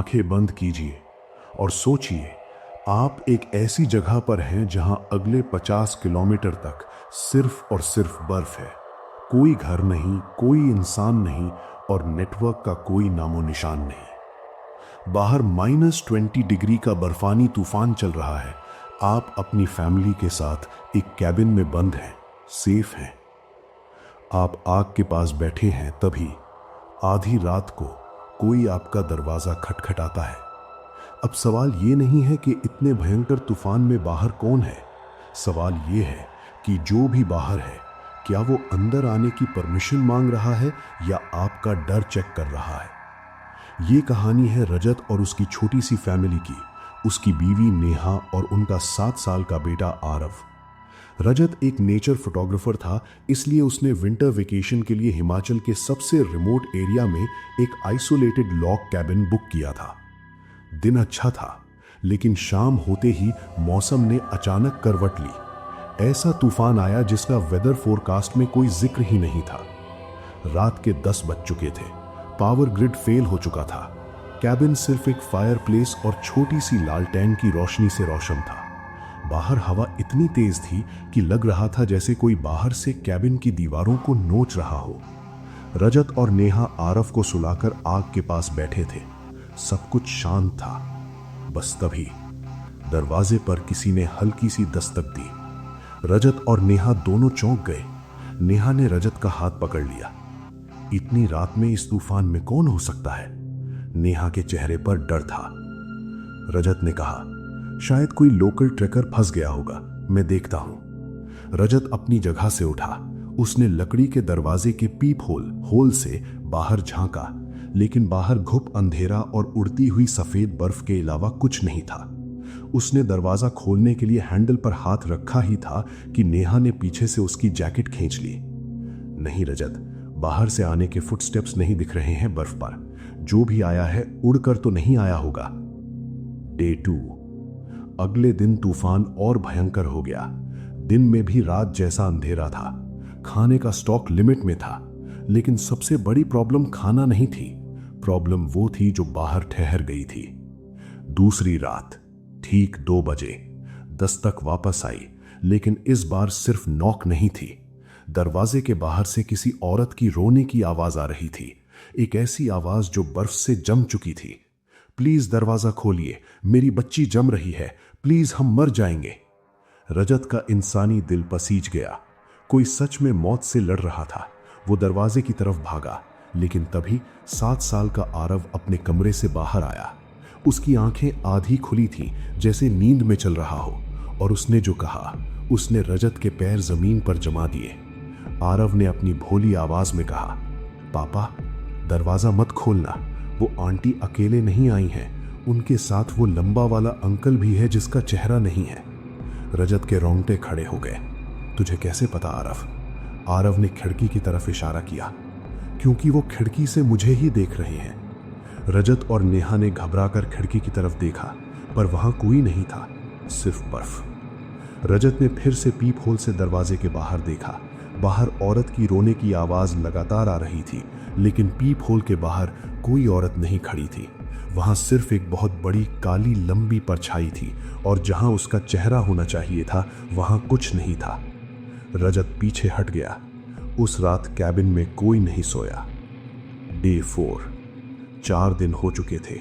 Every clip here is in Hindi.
आंखें बंद कीजिए और सोचिए, आप एक ऐसी जगह पर हैं जहां अगले 50 किलोमीटर तक सिर्फ और सिर्फ बर्फ है। कोई घर नहीं, कोई इंसान नहीं और नेटवर्क का कोई नामो निशान नहीं। बाहर -20 डिग्री का बर्फानी तूफान चल रहा है। आप अपनी फैमिली के साथ एक कैबिन में बंद हैं, सेफ हैं। आप आग के पास बैठे हैं, तभी आधी रात को कोई आपका दरवाजा खटखटाता है। अब सवाल ये नहीं है कि इतने भयंकर तूफान में बाहर कौन है। सवाल ये है कि जो भी बाहर है, क्या वो अंदर आने की परमिशन मांग रहा है या आपका डर चेक कर रहा है। ये कहानी है रजत और उसकी छोटी सी फैमिली की, उसकी बीवी नेहा और उनका 7 साल का बेटा आरव। रजत एक नेचर फोटोग्राफर था, इसलिए उसने विंटर वेकेशन के लिए हिमाचल के सबसे रिमोट एरिया में एक आइसोलेटेड लॉग कैबिन बुक किया था। दिन अच्छा था, लेकिन शाम होते ही मौसम ने अचानक करवट ली। ऐसा तूफान आया जिसका वेदर फोरकास्ट में कोई जिक्र ही नहीं था। रात के 10 बज चुके थे, पावर ग्रिड फेल हो चुका था। कैबिन सिर्फ एक फायरप्लेस और छोटी सी लालटेन की रोशनी से रोशन था। बाहर हवा इतनी तेज थी कि लग रहा था जैसे कोई बाहर से कैबिन की दीवारों को नोच रहा हो। रजत और नेहा आरव को सुलाकर आग के पास बैठे थे। सब कुछ शांत था। बस तभी दरवाजे पर किसी ने हल्की सी दस्तक दी। रजत और नेहा दोनों चौंक गए। नेहा ने रजत का हाथ पकड़ लिया। इतनी रात में इस तूफान में कौन हो सकता है? नेहा के चेहरे पर डर था। रजत ने कहा, शायद कोई लोकल ट्रेकर फंस गया होगा, मैं देखता हूं। रजत अपनी जगह से उठा। उसने लकड़ी के दरवाजे के पीप होल से बाहर झांका, लेकिन बाहर घुप अंधेरा और उड़ती हुई सफेद बर्फ के अलावा कुछ नहीं था। उसने दरवाजा खोलने के लिए हैंडल पर हाथ रखा ही था कि नेहा ने पीछे से उसकी जैकेट खींच ली। नहीं रजत, बाहर से आने के फुटस्टेप्स नहीं दिख रहे हैं बर्फ पर। जो भी आया है उड़कर तो नहीं आया होगा। डे 2। अगले दिन तूफान और भयंकर हो गया। दिन में भी रात जैसा अंधेरा था। खाने का स्टॉक लिमिट में था, लेकिन सबसे बड़ी प्रॉब्लम खाना नहीं थी। प्रॉब्लम वो थी जो बाहर ठहर गई थी। दूसरी रात ठीक 2 बजे दस्तक वापस आई, लेकिन इस बार सिर्फ नॉक नहीं थी। दरवाजे के बाहर से किसी औरत की रोने की आवाज आ रही थी। एक ऐसी आवाज जो बर्फ से जम चुकी थी। प्लीज दरवाजा खोलिए, मेरी बच्ची जम रही है, प्लीज हम मर जाएंगे। रजत का इंसानी दिल पसीज गया। कोई सच में मौत से लड़ रहा था। वो दरवाजे की तरफ भागा, लेकिन तभी 7 साल का आरव अपने कमरे से बाहर आया। उसकी आंखें आधी खुली थीं, जैसे नींद में चल रहा हो, और उसने जो कहा, उसने रजत के पैर जमीन पर जमा दिए। आरव ने अपनी भोली आवाज में कहा, पापा दरवाजा मत खोलना, वो आंटी अकेले नहीं आई हैं, उनके साथ वो लंबा वाला अंकल भी है जिसका चेहरा नहीं है। रजत के रोंगटे खड़े हो गए। तुझे कैसे पता आरव? आरव ने खिड़की की तरफ इशारा किया। क्योंकि वो खिड़की से मुझे ही देख रहे हैं। रजत और नेहा ने घबराकर खिड़की की तरफ देखा, पर वहां कोई नहीं था, सिर्फ बर्फ। रजत ने फिर से पीप होल से दरवाजे के बाहर देखा। बाहर औरत की रोने की आवाज लगातार आ रही थी, लेकिन पीप होल के बाहर कोई औरत नहीं खड़ी थी। वहां सिर्फ एक बहुत बड़ी काली लंबी परछाई थी, और जहां उसका चेहरा होना चाहिए था वहां कुछ नहीं था। रजत पीछे हट गया। उस रात कैबिन में कोई नहीं सोया। डे 4। 4 दिन हो चुके थे।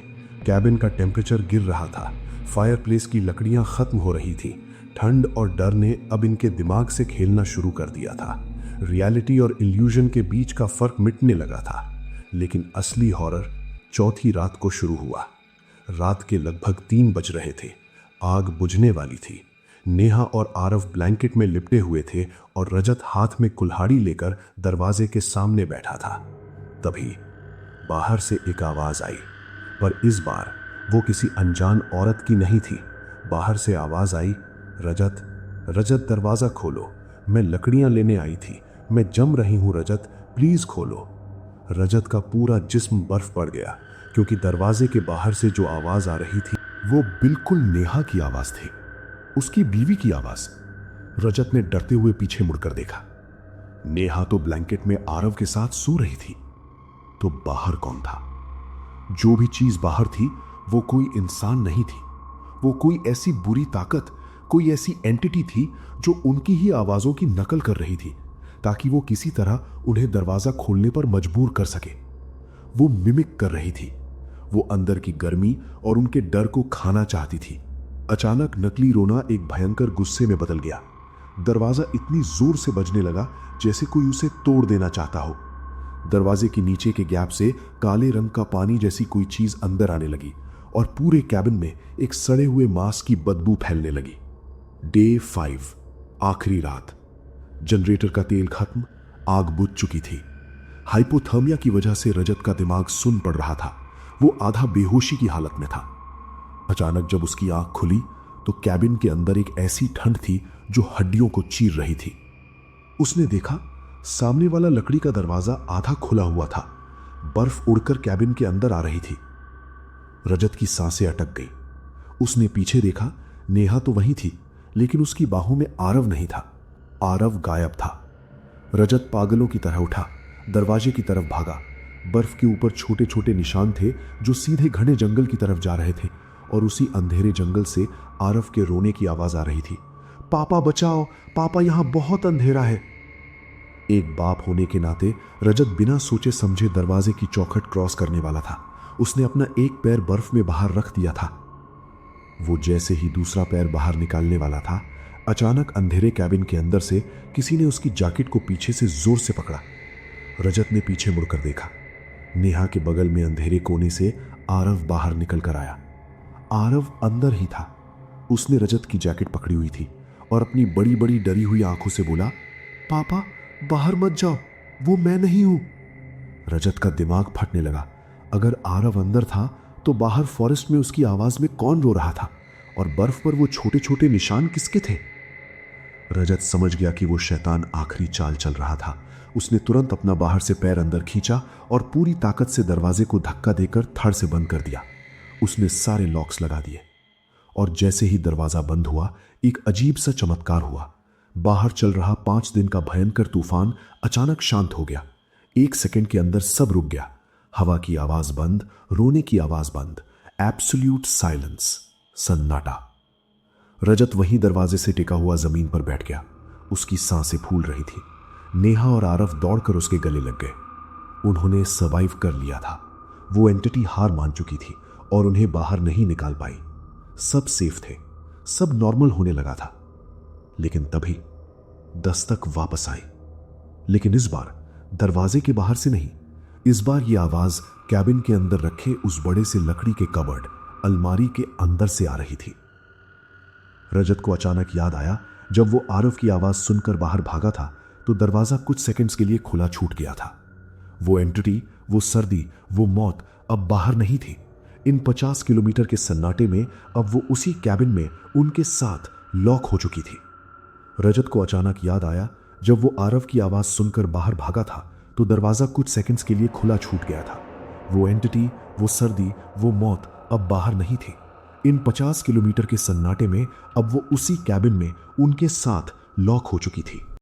कैबिन का टेम्परेचर गिर रहा था। फायरप्लेस की लकड़ियां खत्म हो रही थी। ठंड और डर ने अब इनके दिमाग से खेलना शुरू कर दिया था। रियलिटी और इल्यूजन के बीच का फर्क मिटने लगा था। लेकिन असली हॉरर चौथी रात को शुरू हुआ। रात के लगभग 3 बज रहे थे। आग बुझने वाली थी। नेहा और आरव ब्लैंकेट में लिपटे हुए थे और रजत हाथ में कुल्हाड़ी लेकर दरवाजे के सामने बैठा था। तभी बाहर से एक आवाज आई, पर इस बार वो किसी अनजान औरत की नहीं थी। बाहर से आवाज आई, रजत, रजत दरवाजा खोलो, मैं लकड़ियां लेने आई थी, मैं जम रही हूं रजत, प्लीज खोलो। रजत का पूरा जिस्म बर्फ पड़ गया, क्योंकि दरवाजे के बाहर से जो आवाज आ रही थी वो बिल्कुल नेहा की आवाज थी, उसकी बीवी की आवाज। रजत ने डरते हुए पीछे मुड़कर देखा। नेहा तो ब्लैंकेट में आरव के साथ सो रही थी। तो बाहर कौन था? जो भी चीज बाहर थी वो कोई इंसान नहीं थी, वो कोई ऐसी बुरी ताकत, कोई ऐसी एंटिटी थी जो उनकी ही आवाजों की नकल कर रही थी ताकि वो किसी तरह उन्हें दरवाजा खोलने पर मजबूर कर सके। वो मिमिक कर रही थी, वो अंदर की गर्मी और उनके डर को खाना चाहती थी। अचानक नकली रोना एक भयंकर गुस्से में बदल गया। दरवाजा इतनी जोर से बजने लगा जैसे कोई उसे तोड़ देना चाहता हो। दरवाजे के नीचे के गैप से काले रंग का पानी जैसी कोई चीज अंदर आने लगी और पूरे कैबिन में एक सड़े हुए मांस की बदबू फैलने लगी। डे 5, आखिरी रात। जनरेटर का तेल खत्म, आग बुझ चुकी थी। हाइपोथर्मिया की वजह से रजत का दिमाग सुन्न पड़ रहा था। वो आधा बेहोशी की हालत में था। अचानक जब उसकी आंख खुली तो कैबिन के अंदर एक ऐसी ठंड थी जो हड्डियों को चीर रही थी। उसने देखा सामने वाला लकड़ी का दरवाजा आधा खुला हुआ था। बर्फ उड़कर कैबिन के अंदर आ रही थी। रजत की सांसें अटक गई। उसने पीछे देखा, नेहा तो वहीं थी, लेकिन उसकी बाहों में आरव नहीं था। आरव गायब था। रजत पागलों की तरह उठा, दरवाजे की तरफ भागा। बर्फ के ऊपर छोटे छोटे निशान थे जो सीधे घने जंगल की तरफ जा रहे थे और उसी अंधेरे जंगल से आरव के रोने की आवाज आ रही थी। पापा बचाओ, पापा, यहां बहुत अंधेरा है। एक बाप होने के नाते रजत बिना सोचे समझे दरवाजे की चौखट क्रॉस करने वाला था। उसने अपना एक पैर बर्फ में बाहर रख दिया था। वो जैसे ही दूसरा पैर बाहर निकालने वाला था, अचानक अंधेरे कैबिन के अंदर से किसी ने उसकी जैकेट को पीछे से जोर से पकड़ा। रजत ने पीछे मुड़कर देखा। नेहा के बगल में अंधेरे कोने से आरव बाहर निकल कर आया। आरव अंदर ही था। उसने रजत की जैकेट पकड़ी हुई थी और अपनी बड़ी बड़ी डरी हुई आंखों से बोला, पापा बाहर मत जाओ, वो मैं नहीं हूं। रजत का दिमाग फटने लगा। अगर आरव अंदर था तो बाहर फॉरेस्ट में उसकी आवाज में कौन रो रहा था और बर्फ पर वो छोटे छोटे निशान किसके थे? रजत समझ गया कि वो शैतान आखिरी चाल चल रहा था। उसने तुरंत अपना बाहर से पैर अंदर खींचा और पूरी ताकत से दरवाजे को धक्का देकर धड़ से बंद कर दिया। उसने सारे लॉक्स लगा दिए और जैसे ही दरवाजा बंद हुआ, एक अजीब सा चमत्कार हुआ। बाहर चल रहा 5 दिन का भयंकर तूफान अचानक शांत हो गया। 1 सेकंड के अंदर सब रुक गया। हवा की आवाज बंद, रोने की आवाज बंद, एब्सोल्यूट साइलेंस, सन्नाटा। रजत वहीं दरवाजे से टिका हुआ जमीन पर बैठ गया। उसकी सांसें फूल रही थी। नेहा और आरव दौड़कर उसके गले लग गए। उन्होंने सर्वाइव कर लिया था। वो एंटिटी हार मान चुकी थी और उन्हें बाहर नहीं निकाल पाई। सब सेफ थे, सब नॉर्मल होने लगा था। लेकिन तभी दस्तक वापस आई। लेकिन इस बार दरवाजे के बाहर से नहीं। इस बार यह आवाज कैबिन के अंदर रखे उस बड़े से लकड़ी के कबर्ड, अलमारी के अंदर से आ रही थी। रजत को अचानक याद आया, जब वो आरव की आवाज सुनकर बाहर भागा था तो दरवाजा कुछ सेकंड्स के लिए खुला छूट गया था। वो एंटिटी, वो सर्दी, वो मौत अब बाहर नहीं थी। इन 50 किलोमीटर के सन्नाटे में अब वो उसी कैबिन में उनके साथ लॉक हो चुकी थी। रजत को अचानक याद आया, जब वो आरव की आवाज सुनकर बाहर भागा था तो दरवाजा कुछ सेकंड्स के लिए खुला छूट गया था। वो एंटिटी, वो सर्दी, वो मौत अब बाहर नहीं थी। इन 50 किलोमीटर के सन्नाटे में अब वो उसी कैबिन में उनके साथ लॉक हो चुकी थी।